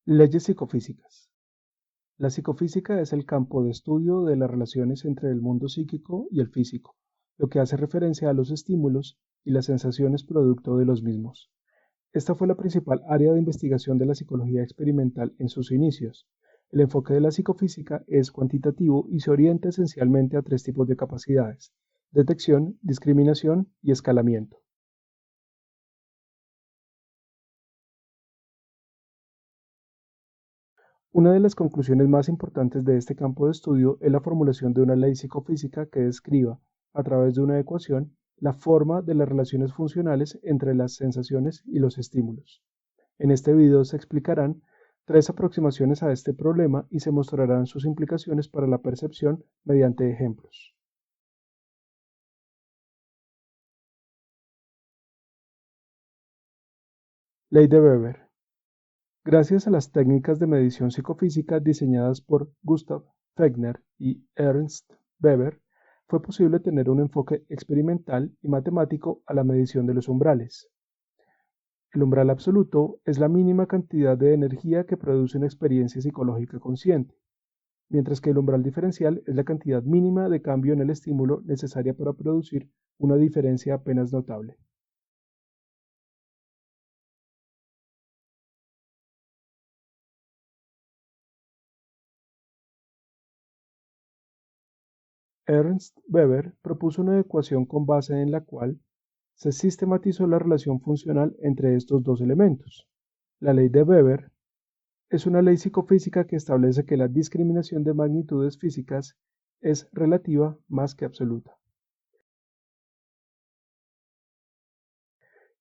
Leyes psicofísicas. La psicofísica es el campo de estudio de las relaciones entre el mundo psíquico y el físico, lo que hace referencia a los estímulos y las sensaciones producto de los mismos. Esta fue la principal área de investigación de la psicología experimental en sus inicios. El enfoque de la psicofísica es cuantitativo y se orienta esencialmente a tres tipos de capacidades: detección, discriminación y escalamiento. Una de las conclusiones más importantes de este campo de estudio es la formulación de una ley psicofísica que describa, a través de una ecuación, la forma de las relaciones funcionales entre las sensaciones y los estímulos. En este video se explicarán tres aproximaciones a este problema y se mostrarán sus implicaciones para la percepción mediante ejemplos. Ley de Weber. Gracias a las técnicas de medición psicofísica diseñadas por Gustav Fechner y Ernst Weber, fue posible tener un enfoque experimental y matemático a la medición de los umbrales. El umbral absoluto es la mínima cantidad de energía que produce una experiencia psicológica consciente, mientras que el umbral diferencial es la cantidad mínima de cambio en el estímulo necesaria para producir una diferencia apenas notable. Ernst Weber propuso una ecuación con base en la cual se sistematizó la relación funcional entre estos dos elementos. La ley de Weber es una ley psicofísica que establece que la discriminación de magnitudes físicas es relativa más que absoluta.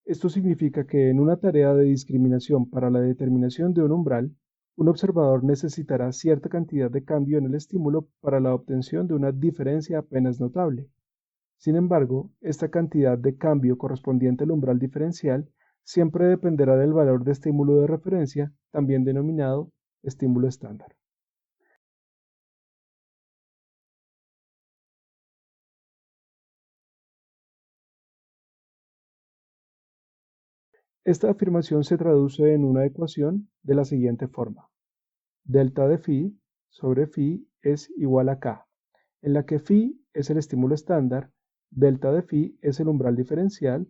Esto significa que en una tarea de discriminación para la determinación de un umbral, un observador necesitará cierta cantidad de cambio en el estímulo para la obtención de una diferencia apenas notable. Sin embargo, esta cantidad de cambio correspondiente al umbral diferencial siempre dependerá del valor de estímulo de referencia, también denominado estímulo estándar. Esta afirmación se traduce en una ecuación de la siguiente forma: delta de phi sobre phi es igual a k, en la que phi es el estímulo estándar, delta de phi es el umbral diferencial,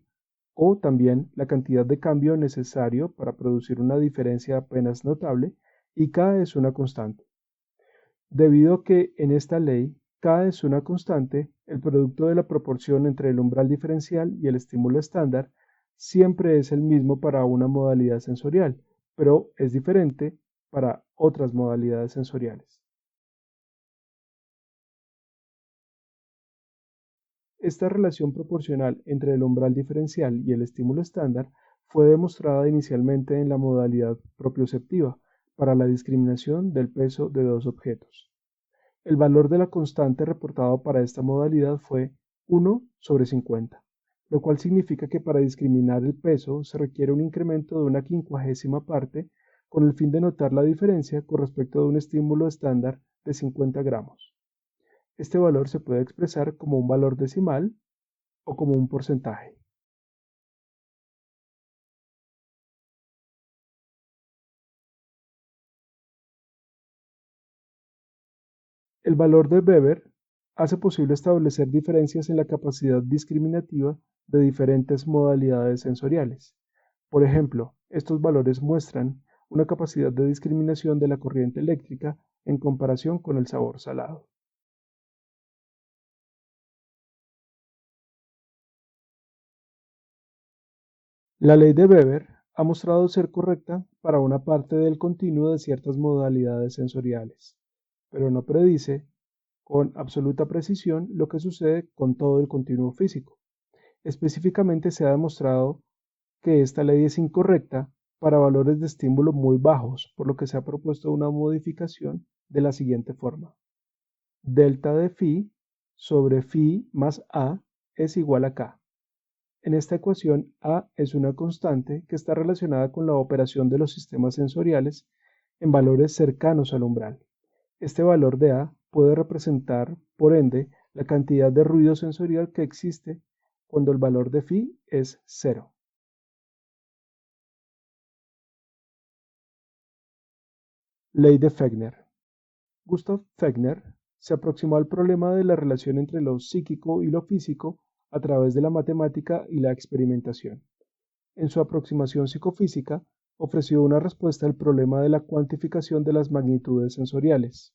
o también la cantidad de cambio necesario para producir una diferencia apenas notable, y k es una constante. Debido a que en esta ley k es una constante, el producto de la proporción entre el umbral diferencial y el estímulo estándar siempre es el mismo para una modalidad sensorial, pero es diferente para otras modalidades sensoriales. Esta relación proporcional entre el umbral diferencial y el estímulo estándar fue demostrada inicialmente en la modalidad propioceptiva para la discriminación del peso de dos objetos. El valor de la constante reportado para esta modalidad fue 1 sobre 50, lo cual significa que para discriminar el peso se requiere un incremento de una quincuagésima parte con el fin de notar la diferencia con respecto de un estímulo estándar de 50 gramos. Este valor se puede expresar como un valor decimal o como un porcentaje. El valor de Weber hace posible establecer diferencias en la capacidad discriminativa de diferentes modalidades sensoriales. Por ejemplo, estos valores muestran una capacidad de discriminación de la corriente eléctrica en comparación con el sabor salado. La ley de Weber ha mostrado ser correcta para una parte del continuo de ciertas modalidades sensoriales, pero no predice con absoluta precisión lo que sucede con todo el continuo físico. Específicamente se ha demostrado que esta ley es incorrecta para valores de estímulo muy bajos, por lo que se ha propuesto una modificación de la siguiente forma: delta de phi sobre phi más a es igual a k. En esta ecuación, a es una constante que está relacionada con la operación de los sistemas sensoriales en valores cercanos al umbral. Este valor de a puede representar, por ende, la cantidad de ruido sensorial que existe cuando el valor de phi es cero. Ley de Fechner. Gustav Fechner se aproximó al problema de la relación entre lo psíquico y lo físico a través de la matemática y la experimentación. En su aproximación psicofísica, ofreció una respuesta al problema de la cuantificación de las magnitudes sensoriales.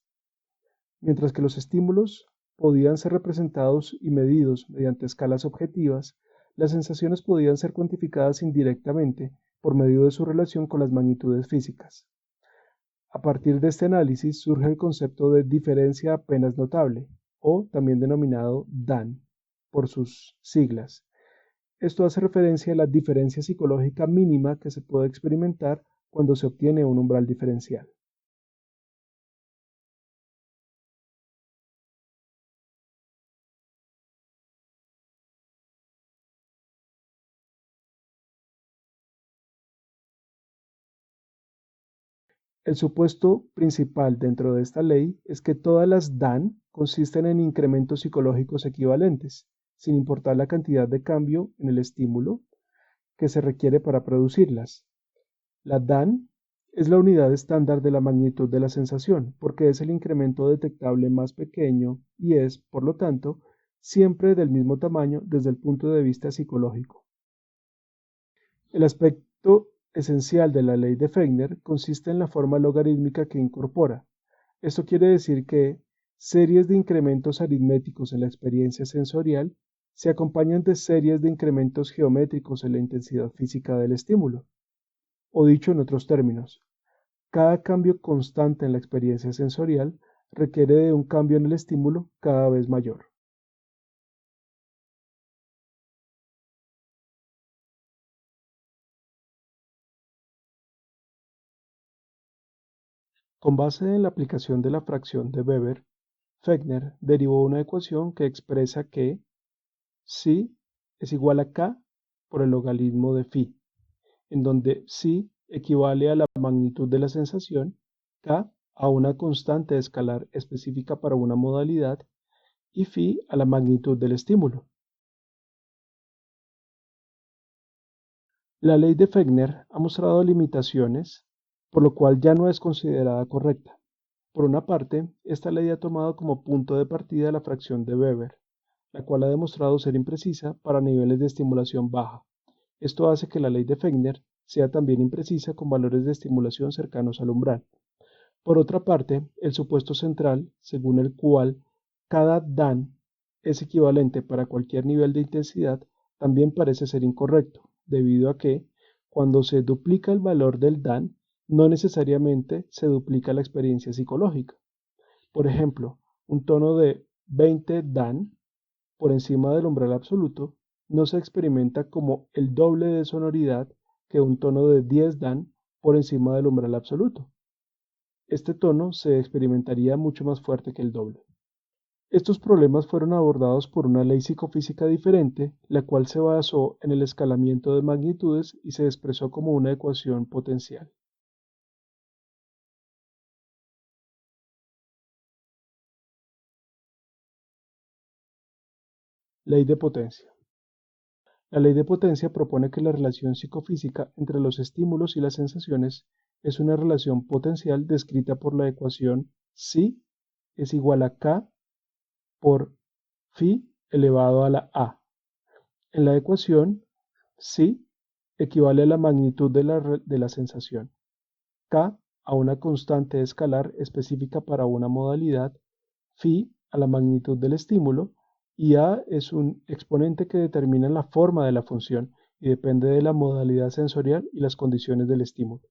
Mientras que los estímulos podían ser representados y medidos mediante escalas objetivas, las sensaciones podían ser cuantificadas indirectamente por medio de su relación con las magnitudes físicas. A partir de este análisis surge el concepto de diferencia apenas notable, o también denominado DAN, por sus siglas. Esto hace referencia a la diferencia psicológica mínima que se puede experimentar cuando se obtiene un umbral diferencial. El supuesto principal dentro de esta ley es que todas las DAN consisten en incrementos psicológicos equivalentes, sin importar la cantidad de cambio en el estímulo que se requiere para producirlas. La DAN es la unidad estándar de la magnitud de la sensación, porque es el incremento detectable más pequeño y es, por lo tanto, siempre del mismo tamaño desde el punto de vista psicológico. El aspecto esencial de la ley de Fechner consiste en la forma logarítmica que incorpora. Esto quiere decir que series de incrementos aritméticos en la experiencia sensorial se acompañan de series de incrementos geométricos en la intensidad física del estímulo. O dicho en otros términos, cada cambio constante en la experiencia sensorial requiere de un cambio en el estímulo cada vez mayor. Con base en la aplicación de la fracción de Weber, Fechner derivó una ecuación que expresa que psi es igual a k por el logaritmo de phi, en donde psi equivale a la magnitud de la sensación, k a una constante escalar específica para una modalidad y phi a la magnitud del estímulo. La ley de Fechner ha mostrado limitaciones, por lo cual ya no es considerada correcta. Por una parte, esta ley ha tomado como punto de partida la fracción de Weber, la cual ha demostrado ser imprecisa para niveles de estimulación baja. Esto hace que la ley de Fechner sea también imprecisa con valores de estimulación cercanos al umbral. Por otra parte, el supuesto central, según el cual cada DAN es equivalente para cualquier nivel de intensidad, también parece ser incorrecto, debido a que, cuando se duplica el valor del DAN, no necesariamente se duplica la experiencia psicológica. Por ejemplo, un tono de 20 Dan por encima del umbral absoluto no se experimenta como el doble de sonoridad que un tono de 10 Dan por encima del umbral absoluto. Este tono se experimentaría mucho más fuerte que el doble. Estos problemas fueron abordados por una ley psicofísica diferente, la cual se basó en el escalamiento de magnitudes y se expresó como una ecuación potencial. Ley de potencia. La ley de potencia propone que la relación psicofísica entre los estímulos y las sensaciones es una relación potencial descrita por la ecuación psi es igual a k por phi elevado a la a. En la ecuación, psi equivale a la magnitud de la sensación, k a una constante escalar específica para una modalidad, phi a la magnitud del estímulo, y a es un exponente que determina la forma de la función y depende de la modalidad sensorial y las condiciones del estímulo.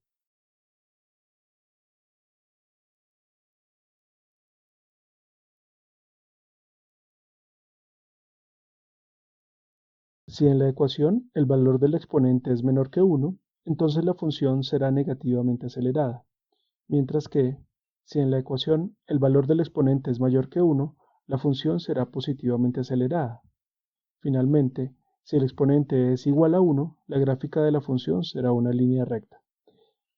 Si en la ecuación el valor del exponente es menor que 1, entonces la función será negativamente acelerada, mientras que, si en la ecuación el valor del exponente es mayor que 1, la función será positivamente acelerada. Finalmente, si el exponente es igual a 1, la gráfica de la función será una línea recta.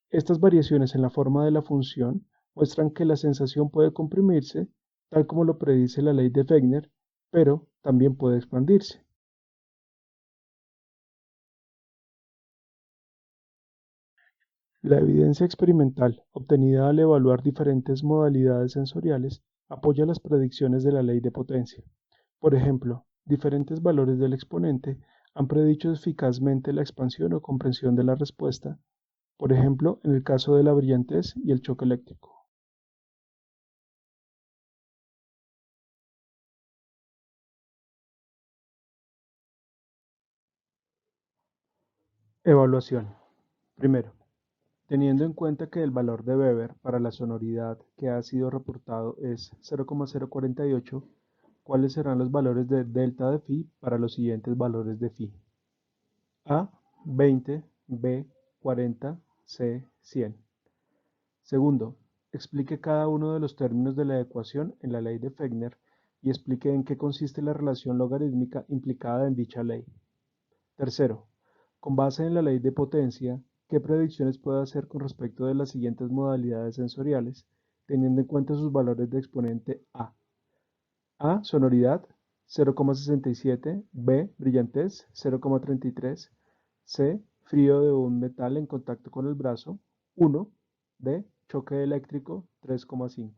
Estas variaciones en la forma de la función muestran que la sensación puede comprimirse, tal como lo predice la ley de Fechner, pero también puede expandirse. La evidencia experimental obtenida al evaluar diferentes modalidades sensoriales apoya las predicciones de la ley de potencia. Por ejemplo, diferentes valores del exponente han predicho eficazmente la expansión o comprensión de la respuesta, por ejemplo, en el caso de la brillantez y el choque eléctrico. Evaluación. Primero, teniendo en cuenta que el valor de Weber para la sonoridad que ha sido reportado es 0,048, ¿cuáles serán los valores de delta de phi para los siguientes valores de phi? A, 20, B, 40, C, 100. Segundo, explique cada uno de los términos de la ecuación en la ley de Fechner y explique en qué consiste la relación logarítmica implicada en dicha ley. Tercero, con base en la ley de potencia, ¿qué predicciones puede hacer con respecto de las siguientes modalidades sensoriales, teniendo en cuenta sus valores de exponente A? A, sonoridad, 0,67, B, brillantez, 0,33, C, frío de un metal en contacto con el brazo, 1, D, choque eléctrico, 3,5.